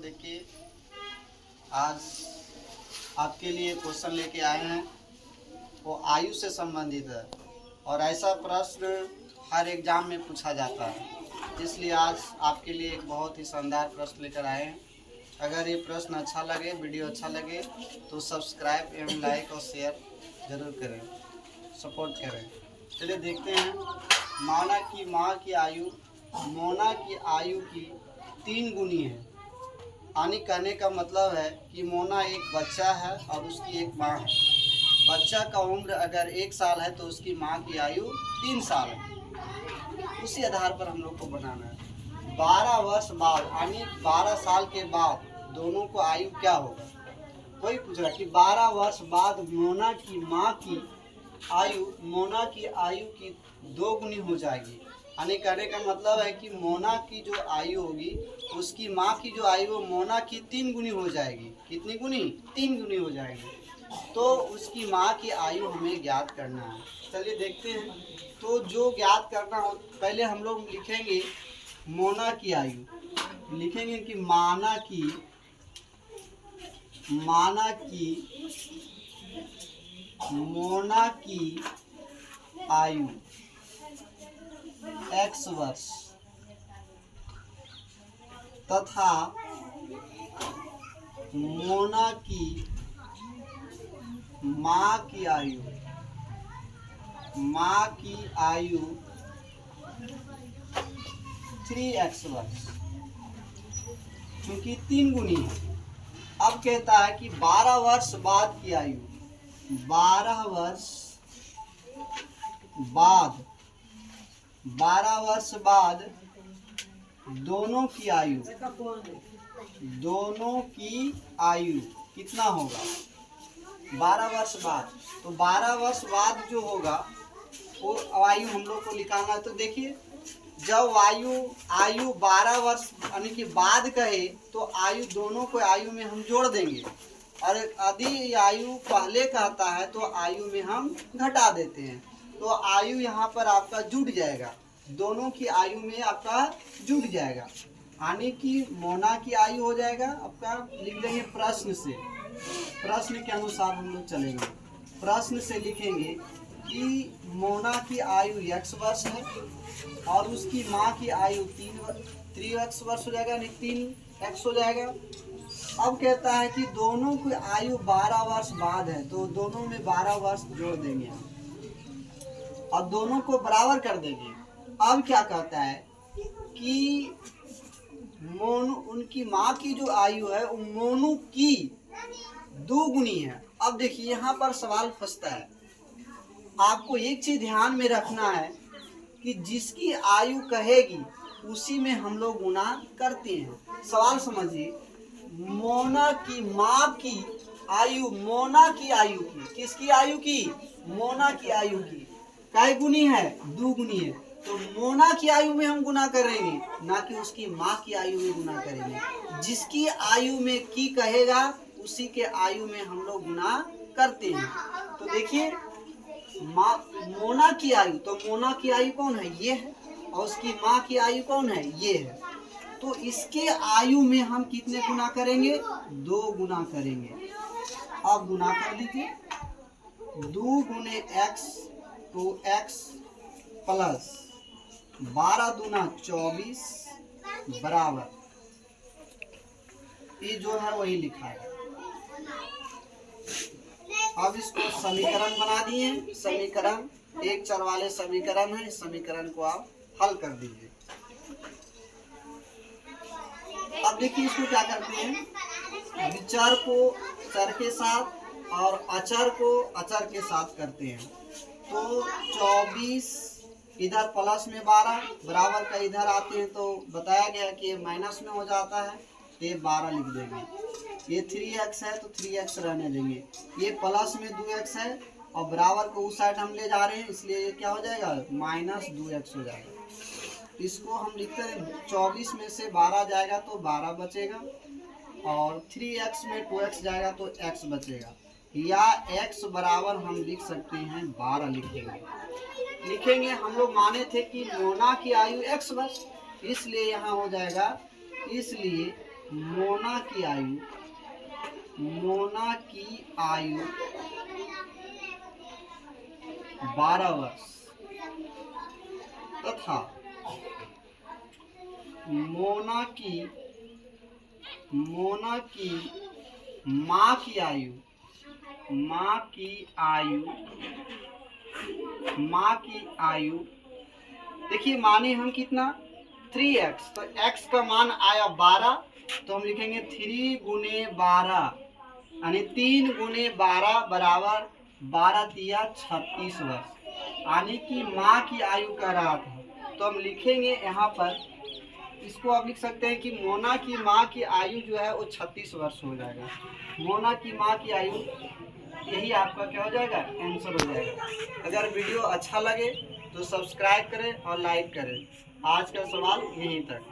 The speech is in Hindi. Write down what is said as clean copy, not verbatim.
देखिए आज आपके लिए क्वेश्चन लेके आए हैं, वो आयु से संबंधित है और ऐसा प्रश्न हर एग्जाम में पूछा जाता है, इसलिए आज आपके लिए एक बहुत ही शानदार प्रश्न लेकर आए हैं। अगर ये प्रश्न अच्छा लगे, वीडियो अच्छा लगे तो सब्सक्राइब एवं लाइक और शेयर ज़रूर करें, सपोर्ट करें। चलिए देखते हैं। मोना की माँ की आयु मोना की आयु की 3 गुनी है। यानी कहने का मतलब है कि मोना एक बच्चा है और उसकी एक माँ है। बच्चा का उम्र अगर 1 साल है तो उसकी माँ की आयु 3 साल है। उसी आधार पर हम लोग को बनाना है। 12 वर्ष बाद यानी 12 साल के बाद दोनों को आयु क्या होगा। कोई पूछ रहा कि 12 वर्ष बाद मोना की माँ की आयु मोना की आयु की 2 गुनी हो जाएगी। यानी कहने का मतलब है कि मोना की जो आयु होगी उसकी माँ की जो आयु है मोना की 3 गुनी हो जाएगी। कितनी गुनी? 3 गुनी हो जाएगी। तो उसकी माँ की आयु हमें ज्ञात करना है। चलिए देखते हैं। तो जो ज्ञात करना हो, पहले हम लोग लिखेंगे मोना की आयु। लिखेंगे कि मोना की आयु x वर्ष तथा मोना की माँ की आयु 3x वर्ष, क्योंकि 3 गुनी है। अब कहता है कि 12 वर्ष बाद की आयु, 12 वर्ष बाद दोनों की आयु कितना होगा? 12 वर्ष बाद। तो 12 वर्ष बाद जो होगा वो आयु हम लोग को निकालना है। तो देखिए, जब आयु 12 वर्ष यानी कि बाद कहे तो आयु दोनों को आयु में हम जोड़ देंगे, और यदि आयु पहले कहता है तो आयु में हम घटा देते हैं। तो आयु यहाँ पर आपका जुड़ जाएगा, दोनों की आयु में आपका जुड़ जाएगा। यानी कि मोना की आयु हो जाएगा आपका, लिख देंगे प्रश्न से, प्रश्न के अनुसार हम लोग चलेंगे। प्रश्न से लिखेंगे कि मोना की आयु x वर्ष है और उसकी माँ की आयु 3x वर्ष हो जाएगा, नहीं 3x हो जाएगा। अब कहता है कि दोनों की आयु 12 वर्ष बाद है, तो दोनों में 12 वर्ष जोड़ देंगे और दोनों को बराबर कर देंगे। अब क्या कहता है कि उनकी माँ की जो आयु है वो मोनू की 2 गुनी है। अब देखिए यहाँ पर सवाल फंसता है। आपको एक चीज ध्यान में रखना है कि जिसकी आयु कहेगी उसी में हम लोग गुना करते हैं। सवाल समझिए, मोना की माँ की आयु मोना की आयु की, किसकी आयु की? मोना की आयु की कै गुनी है? 2 गुनी है। तो मोना की आयु में हम गुना करेंगे, ना कि उसकी माँ की आयु में गुना करेंगे। जिसकी आयु में की कहेगा उसी के आयु में हम लोग गुना करते हैं। तो देखिए मोना की आयु, तो मोना की आयु कौन है? ये है। और उसकी माँ की आयु कौन है? ये है। तो इसके आयु में हम कितने गुना करेंगे? 2 गुना करेंगे। अब गुना कर लीजिए, 2 गुने x, तो x प्लस 12 दूना 24 बराबर, ये जो है वही लिखा है। अब इसको समीकरण बना दिए। समीकरण 1 चर वाले समीकरण है, इस समीकरण को आप हल कर दीजिए। अब देखिए इसको क्या करते हैं, विचर को चर के साथ और अचर को अचर के साथ करते हैं। तो 24 इधर प्लस में 12 बराबर का इधर आते हैं, तो बताया गया कि ये माइनस में हो जाता है, तो ये 12 लिख देंगे। ये 3x है तो 3x रहने देंगे। ये प्लस में 2x है और बराबर को उस साइड हम ले जा रहे हैं, इसलिए ये क्या हो जाएगा? -2x हो जाएगा। इसको हम लिखते हैं 24 में से 12 जाएगा तो 12 बचेगा, और 3x में 2x जाएगा तो x बचेगा, या x बराबर हम लिख सकते हैं 12 लिखेंगे। हम लोग माने थे कि मोना की आयु x वर्ष, इसलिए यहाँ हो जाएगा, इसलिए मोना की आयु 12 वर्ष तथा मोना की माँ की आयु देखिए, माने हम कितना 3x, तो x का मान आया 12, तो हम लिखेंगे 3 गुने 12 यानी 3 गुने 12 बराबर 12 तिया 36 वर्ष, यानी कि माँ की आयु कह रहा था। तो हम लिखेंगे यहाँ पर, इसको आप लिख सकते हैं कि मोना की माँ की आयु जो है वो 36 वर्ष हो जाएगा। मोना की माँ की आयु, यही आपका क्या हो जाएगा, आंसर हो जाएगा। अगर वीडियो अच्छा लगे तो सब्सक्राइब करें और लाइक करें। आज का सवाल यहीं तक।